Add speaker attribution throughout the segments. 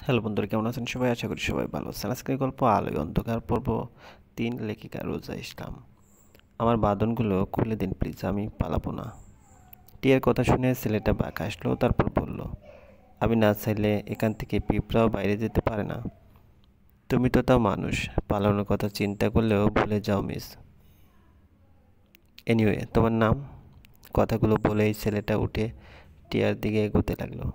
Speaker 1: Hello বন্ধুরা, কেমন আছেন সবাই? আশা করি সবাই ভালো আছেন। আজকের গল্প আলোয় অন্ধকার পর্ব ৩, লেখিকা রোজা ইসলাম। আমার বাঁধনগুলো খুলে দিন প্লিজ, আমি পালাবো না। টিয়ার কথা শুনে ছেলেটা বাঁকা আসলো, তারপর বলল, আমি না চাইলে এখান থেকে পিঁপড়াও বাইরে যেতে পারে না। তুমি তো তাও মানুষ, পালানোর কথা চিন্তা করলেও ভুলে যাও মিস। এনিওয়ে, তোমার নাম? কথাগুলো বলেই ছেলেটা উঠে টিয়ার দিকে এগোতে লাগলো।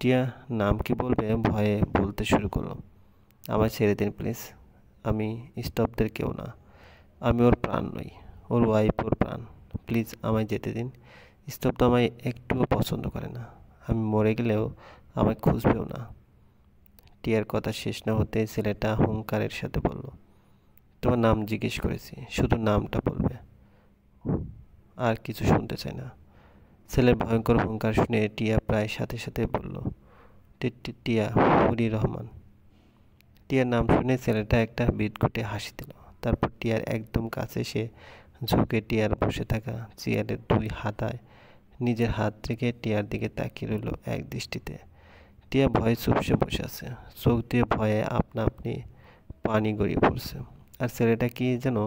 Speaker 1: টিয়া নাম কি বলবে ভয়ে বলতে শুরু করলো, আমায় ছেড়ে দিন প্লিজ, আমি স্তব্ধের কেউ না, আমি ওর প্রাণ নই, ওর ওয়াইফ, ওর প্রাণ। প্লিজ আমায় যেতে দিন। স্তব্ধ আমায় একটুও পছন্দ করে না, আমি মরে গেলেও আমায় খুঁজবেও না। টিয়ার কথা শেষ না হতে ছেলেটা হুঙ্কারের সাথে বলল, তোমার নাম জিজ্ঞেস করেছি, শুধু নামটা বলবে, আর কিছু শুনতে চাই না। ছেলের ভয়ঙ্কর হুঙ্কার শুনে টিয়া প্রায় সাথে সাথে বলল, টিয়া, হরি রহমান। টিয়ার নাম শুনে ছেলেটা একটা বিদঘুটে হাসি দিল। তারপর টিয়ার একদম কাছে এসে ঝুঁকে টিয়ার বসে থাকা চেয়ারের দুই হাতায় নিজের হাত রেখে টিয়ার দিকে তাকিয়ে রইল এক দৃষ্টিতে। টিয়া ভয়ে চুপসে বসে আছে, চোখ দিয়ে ভয়ে আপনা আপনি পানি গড়িয়ে পড়ছে। আর ছেলেটা কি যেন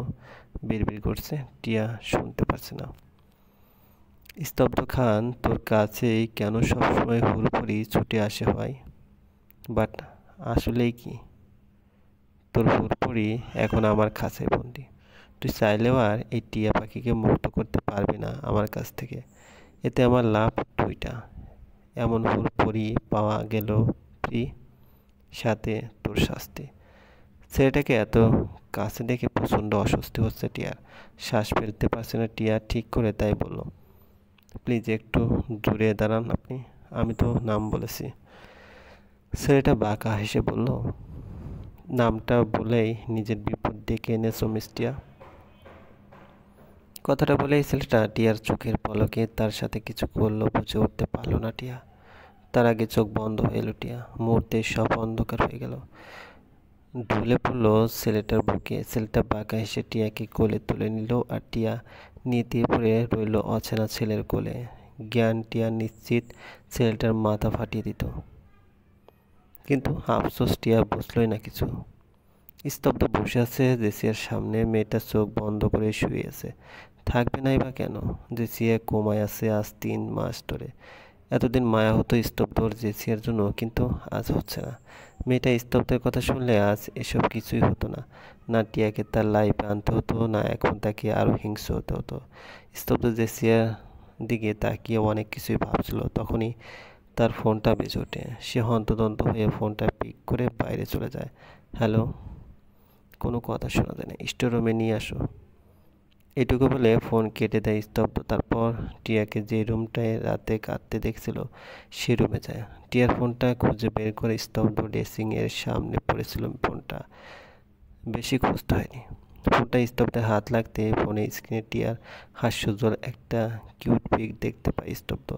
Speaker 1: বিড়বিড় করছে, টিয়া শুনতে পারছে না। স্তব্ধ খান, তোর কাছেই কেন সবসময় হুড়োহুড়ি ছুটে আসে হয়? বাট আসলেই কি? তোর হুড়োহুড়ি এখন আমার খাঁচায় বন্দি। তুই চাইলেও আর এই টিয়া পাখিকে মুক্ত করতে পারবি না আমার কাছ থেকে। এতে আমার লাভ দুইটা, এমন হুড়োহুড়ি পাওয়া গেল ফ্রি, সাথে তোর শাস্তি। ছেলেটাকে এত কাছে দেখে প্রচণ্ড অস্বস্তি হচ্ছে টিয়ার, শ্বাস ফেলতে পারছে না টিয়া ঠিক করে, তাই বলল, প্লিজ একটু দূরে দাঁড়ান আপনি, আমি তো নাম বলেছি। ছেলেটা বাঁকা হেসে বলল, নামটা বলেই নিজের বিপদ ডেকে এনেছো মিস টিয়া। কথাটা বলেই ছেলেটা টিয়ার চোখের পলকে তার সাথে কিছু করলো বুঝে উঠতে পারল না টিয়া। তার আগে চোখ বন্ধ হয়ে এলো টিয়া, মুহূর্তে সব অন্ধকার হয়ে গেল। ঢুলে পড়লো ছেলেটার বুকে। ছেলেটা বাঁকা হেসে টিয়াকে কোলে তুলে নিল, আর টিয়া নিতিয়ে পড়ে রইল অচেনা ছেলের কোলে। জ্ঞান টিয়া নিশ্চিত ছেলেটার মাথা ফাটিয়ে দিত, কিন্তু আফসোস টিয়া বুঝলই না কিছু। স্তব্ধ বসে আছে জেসিয়ার সামনে, মেয়েটা চোখ বন্ধ করে শুয়ে আছে। থাকবে নাই বা কেন? জেসিয়া কোমায় আছে আজ 3 মাস ধরে। এতদিন মায়া হতো স্তব্ধর জেসিয়ার জন্য, কিন্তু আজ হচ্ছে না। মেয়েটা স্তব্ধের কথা শুনলে আজ এসব কিছুই হতো না। না টিয়াকে তার লাইফে আনতে হতো, না এখন তাকে আরও হিংস্র হতে হতো। স্তব্ধ জেসিয়ার দিকে তাকিয়ে অনেক কিছুই ভাবছিল, তখনই তার ফোনটা বেজে ওঠে। সে হন্তদন্ত হয়ে ফোনটা পিক করে বাইরে চলে যায়। হ্যালো। কোনো কথা শোনা যায় না। স্টোর রুমে নিয়ে আসো, এটুকু বলে ফোন কেটে দেয় স্তব্ধ। তারপর টিয়াকে যে রুমটায় রাতে কাঁদতে দেখছিল সে রুমে যায়। টিয়ার ফোনটা খুঁজে বের করে স্তব্ধ ড্রেসিং এর সামনে পড়েছিল ফোনটা। বেশি খুঁজতে হয়নি, ফোনটা স্তব্ধের হাত লাগতে ফোনের স্ক্রিনে টিয়ার হাস্যোজ্জ্বল একটা কিউট পিক দেখতে পায় স্তব্ধ।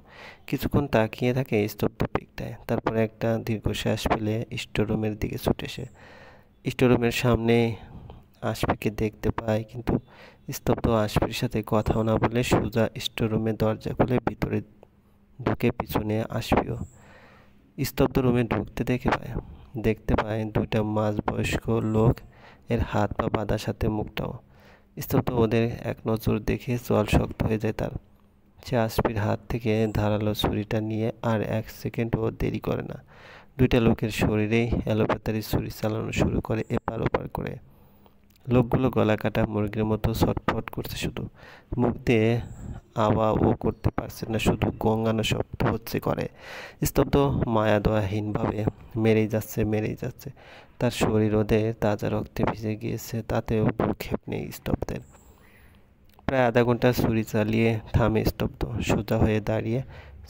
Speaker 1: কিছুক্ষণ তাকিয়ে থাকে স্তব্ধ পিকটায়, তারপরে একটা দীর্ঘশ্বাস ফেলে স্টোর রুমের দিকে ছুটে এসে স্টোর রুমের সামনে আশফিকে দেখতে পায়, কিন্তু স্তব্ধ আশফির সাথে কথাও না বলে সোজা স্টোর রুমের দরজা খুলে ভিতরে ঢুকে পিছনে আশফিও। স্তব্ধ রুমে ঢুকতে দেখতে পায় দুইটা মাঝবয়স্ক লোক, এর হাত পা বাঁধার সাথে মুখটাও। স্তব্ধ ওদের এক নজর দেখে চল শক্ত হয়ে যায় তার। সে আশফির হাত থেকে ধারালো ছুরিটা নিয়ে আর 1 সেকেন্ডও দেরি করে না। দুইটা লোকের শরীরেই এলোপাতাড়ি ছুরি চালানো শুরু করে এপার ওপার করে। লোকগুলো গলা কাটা মুরগির মতো ছটফট করছে, শুধু মুখ দিয়ে আওয়াও করতে পারছে না, শুধু গঙ্গানো শব্দ হচ্ছে করে। স্তব্ধ মায়া দয়াহীনভাবে মেরেই যাচ্ছে। তার শরীর ওদের তাজা রক্তে ভিজে গিয়েছে, তাতেও ভ্রুক্ষেপ নেই স্তব্ধের। প্রায় আধা ঘন্টা ছুরি চালিয়ে থামে স্তব্ধ, সোজা হয়ে দাঁড়িয়ে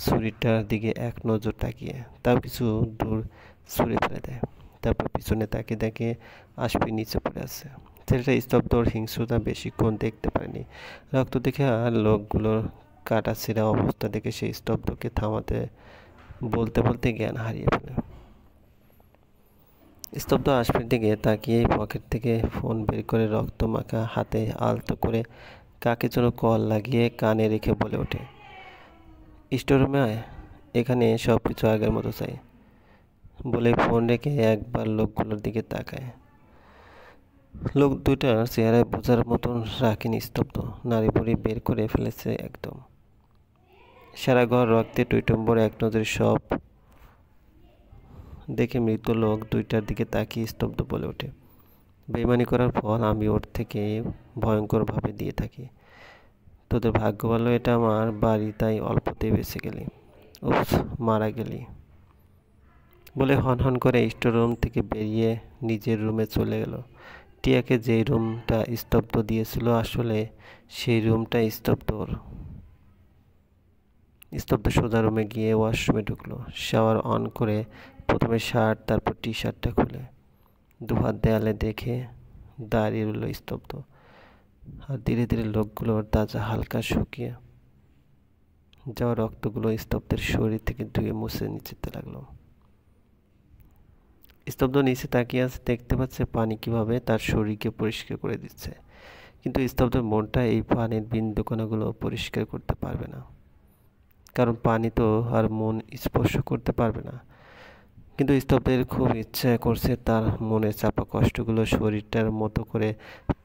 Speaker 1: ছুরিটার দিকে এক নজর তাকিয়ে তাও কিছু দূর ছুঁড়ে ফেলে দেয়। তারপর পিছনে তাকিয়ে দেখে আশফি নিচে পড়ে আছে। ছেলেটা স্তব্ধর হিংস্রতা বেশিক্ষণ দেখতে পারেনি। রক্ত দেখে আর লোকগুলোর কাটা ছেঁড়া অবস্থা দেখে সেই স্তব্ধকে থামাতে বলতে বলতে জ্ঞান হারিয়ে ফেলে। স্তব্ধ আশফির দিকে তাকিয়ে পকেট থেকে ফোন বের করে রক্ত মাখা হাতে আলতো করে কাকে যেন কল লাগিয়ে কানে রেখে বলে ওঠে, স্টোর রুমে আয়, এখানে সব কিছু আগের মতো চাই। বলে ফোন রেখে একবার লোকগুলোর দিকে তাকায়। লোক দুইটার চেহারায় বোঝার মতন রাখেনি, স্তব্ধ, নাড়িভুড়ি বের করে ফেলেছে একদম। সারা ঘর রক্তে টইটম্বর, এক নজরে সব দেখে মৃত লোক দুইটার দিকে তাকিয়ে স্তব্ধ বলে ওঠে, বেইমানি করার ফল আমি ওর থেকে ভয়ঙ্করভাবে দিয়ে থাকি। তোদের ভাগ্য ভালো এটা আমার বাড়ি, তাই অল্পতেই বেঁচে গেলি। উপস, মারা গেলি। বলে হন করে স্টোর রুম থেকে বেরিয়ে নিজের রুমে চলে গেল। টিয়াকে যেই রুমটা স্তব্ধ দিয়েছিল, আসলে সেই রুমটা স্তব্ধ ওর। স্তব্ধ সোজা রুমে গিয়ে ওয়াশরুমে ঢুকলো। শাওয়ার অন করে প্রথমে শার্ট, তারপর টি শার্টটা খুলে দুহাত দেয়ালে দেখে দাঁড়িয়ে রইল স্তব্ধ। আর ধীরে ধীরে লোকগুলোর তাজা হালকা শুকিয়ে যাওয়া রক্তগুলো স্তব্ধের শরীর থেকে ধুয়ে মুছে নিচেতে লাগলো। স্তব্ধ নিচে তাকিয়ে আছে, দেখতে পাচ্ছে পানি কিভাবে তার শরীরকে পরিষ্কার করে দিচ্ছে। কিন্তু স্তব্ধের মনটা এই পানির বিন্দুকণাগুলো পরিষ্কার করতে পারবে না, কারণ পানি তো আর মন স্পর্শ করতে পারবে না। কিন্তু স্তব্ধের খুব ইচ্ছা করছে তার মনে চাপা কষ্টগুলো শরীরটার মতো করে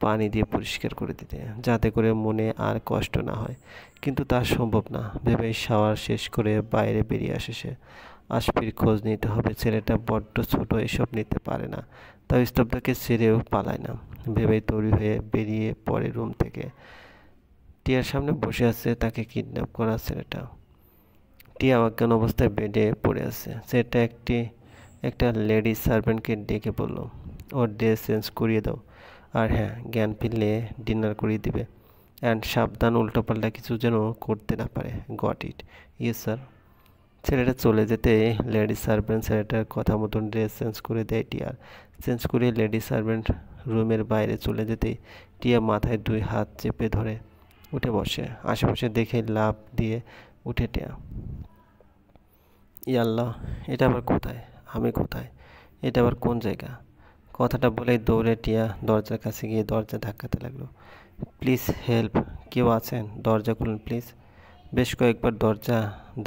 Speaker 1: পানি দিয়ে পরিষ্কার করে দিতে, যাতে করে মনে আর কষ্ট না হয়। কিন্তু তা সম্ভব না ভেবে শাওয়ার শেষ করে বাইরে বেরিয়ে আসে সে। আশফির খোঁজ নিতে হবে, ছেলেটা বড্ড ছোট, এসব নিতে পারে না। তাই স্তব্ধকে ছেড়েও পালায় না ভেবেই তৈরি হয়ে বেরিয়ে পড়ে রুম থেকে। টিয়ার সামনে বসে আছে তাকে কিডন্যাপ করা ছেলেটা। টিয়া অজ্ঞান অবস্থায় বেডে পড়ে আছে। ছেলেটা একটা লেডি সার্ভেন্টকে ডেকে বলল, ওর ড্রেস চেঞ্জ করিয়ে দাও, আর হ্যাঁ, জ্ঞান ফিরলে ডিনার করিয়ে দিবে। অ্যান্ড সাবধান, উল্টোপাল্টা কিছু যেন করতে না পারে। Got it? Yes sir. ছেলেটা চলে যেতে লেডি সার্ভেন্ট ছেলেটার কথা মতন ড্রেস চেঞ্জ করে দেয় টিয়ার। চেঞ্জ করে লেডি সার্ভেন্ট রুমের বাইরে চলে যেতেই টিয়া মাথায় দুই হাত চেপে ধরে উঠে বসে। আশেপাশে দেখে লাফ দিয়ে উঠে টিয়া। ইয়াল্লাহ, এটা আবার কোথায়? আমি কোথায়? এটা আবার কোন জায়গা? কথাটা বলেই দৌড়ে টিয়া দরজার কাছে গিয়ে দরজা ধাক্কাতে লাগলো। প্লিজ হেল্প, কেউ আছেন? দরজা খুলুন প্লিজ। বেশ কয়েকবার দরজা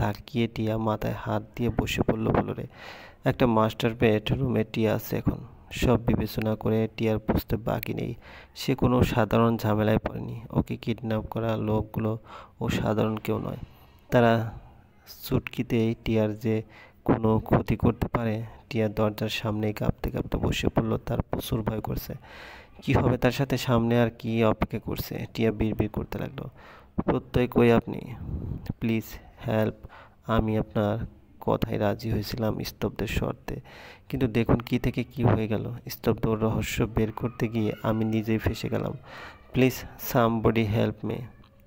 Speaker 1: ধাক্কিয়ে টিয়া মাথায় হাত দিয়ে বসে পড়ল ফ্লোরে। একটা মাস্টার বেড রুমে টিয়া আছে এখন। সব বিবেচনা করে টিয়ার বুঝতে বাকি নেই সে কোনো সাধারণ ঝামেলায় পড়েনি। ওকে কিডন্যাপ করা লোকগুলো ও সাধারণ কেউ নয়। তারা চুটকিতেই টিয়ার যে কোনো ক্ষতি করতে পারে। টিয়া দরজার সামনেই কাঁপতে কাঁপতে বসে পড়ল। তার প্রচুর ভয় করছে। কি হবে তার সাথে? সামনে আর কি অপেক্ষা করছে? টিয়া বিড়বিড় করতে লাগলো, প্রত্যয় কই আপনি? Please help. আমি আপনার কথায় রাজি হয়েছিলাম স্তব্ধের শর্তে, কিন্তু দেখুন কি থেকে কি হয়ে গেল। স্তব্ধ রহস্য বের করতে গিয়ে আমি নিজেই ফেঁসে গেলাম। Please somebody help me.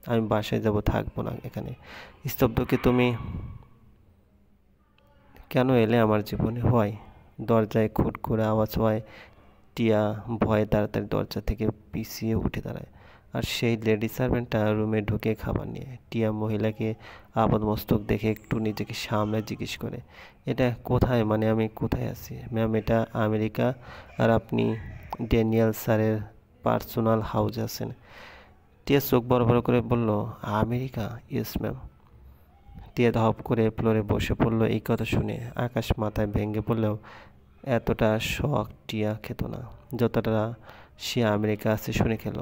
Speaker 1: আমি বাসায় যাব, থাকবো না এখানে। স্তব্ধকে তুমি কেন এলে আমার জীবনে? হয়। দরজায় খুট করে আওয়াজ হয়। টিয়া ভয়ে তাড়াতাড়ি দরজা থেকে পিছিয়ে উঠে দাঁড়ায়। আর সেই লেডি সার্ভেন্টটা রুমে ঢুকে খাবার নিয়ে। টিয়া মহিলাকে আপাদমস্তক দেখে একটু নিজেকে সামলে জিজ্ঞেস করে, এটা কোথায়? মানে আমি কোথায় আছি? ম্যাম, এটা আমেরিকা, আর আপনি ড্যানিয়েল স্যারের পার্সোনাল হাউস আছেন। টিয়া চোখ বড় বড় করে বলল, আমেরিকা? Yes ma'am. টিয়া ধপ করে ফ্লোরে বসে পড়ল। এই কথা শুনে আকাশ মাথায় ভেঙে পড়লেও এতটা শখ টিয়া খেত না যতটা সে আমেরিকা আছে শুনে খেল।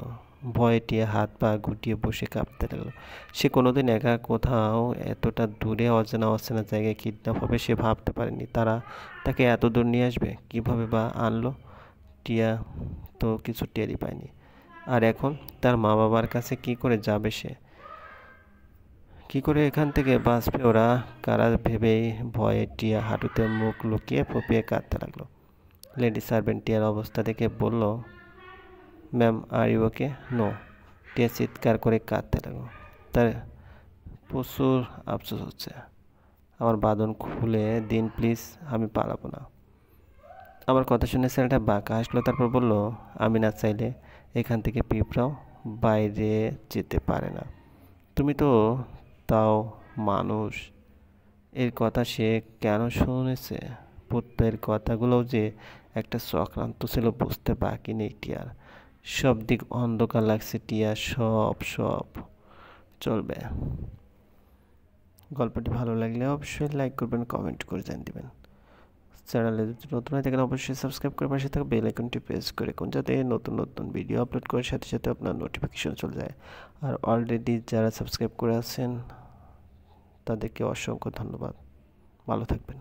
Speaker 1: ভয়ে টিয়া হাত পা গুটিয়ে বসে কাঁপতে লাগলো। সে কোনোদিন একা কোথাও এতটা দূরে অজানা অচেনা জায়গায় কিডন্যাপ হবে সে ভাবতে পারেনি। তারা তাকে এত দূর নিয়ে আসবে, কীভাবে বা আনলো? টিয়া তো কিছু টেরই পায়নি। আর এখন তার মা বাবার কাছে কি করে যাবে সে? কি করে এখান থেকে বাঁচবে ওরা? কারা ভেবেই ভয়ে টিয়া হাঁটুতে মুখ লুকিয়ে ফুপিয়ে কাঁদতে লাগলো। লেডি সার্ভেন্ট টিয়ার অবস্থা দেখে বলল, ma'am are you okay? No. Tia চিৎকার করে কাঁদতে লাগলো। তার প্রচুর আফসোস হচ্ছে। আমার বাঁধন খুলে দিন প্লিজ, আমি পালাবো না। আমার কথা শুনে ছেলেটা বাঁকা হাসলো, তারপর বলল, আমি না চাইলে এখান থেকে পিঁপড়াও বাইরে যেতে পারে না। তুমি তো তাও মানুষ। এর কথা সে কেন শুনেছে? প্রত্যয়ের কথাগুলোও যে একটা চক্রান্ত ছিল বুঝতে বাকি নেই টিয়ার। সব দিক অন্ধকার লাগছে টিয়া। সব সব চলবে। গল্পটি ভালো লাগলে অবশ্যই লাইক করবেন, কমেন্ট করে জানিয়ে দেবেন। চ্যানেলে যদি নতুন হয়ে থাকেন অবশ্যই সাবস্ক্রাইব করে পাশে থাকা বেল আইকনটি প্রেস করে রাখুন, যাতে নতুন নতুন ভিডিও আপলোড করার সাথে সাথে আপনার নোটিফিকেশন চলে যায়। আর অলরেডি যারা সাবস্ক্রাইব করে আছেন তাদেরকে অসংখ্য ধন্যবাদ। ভালো থাকবেন।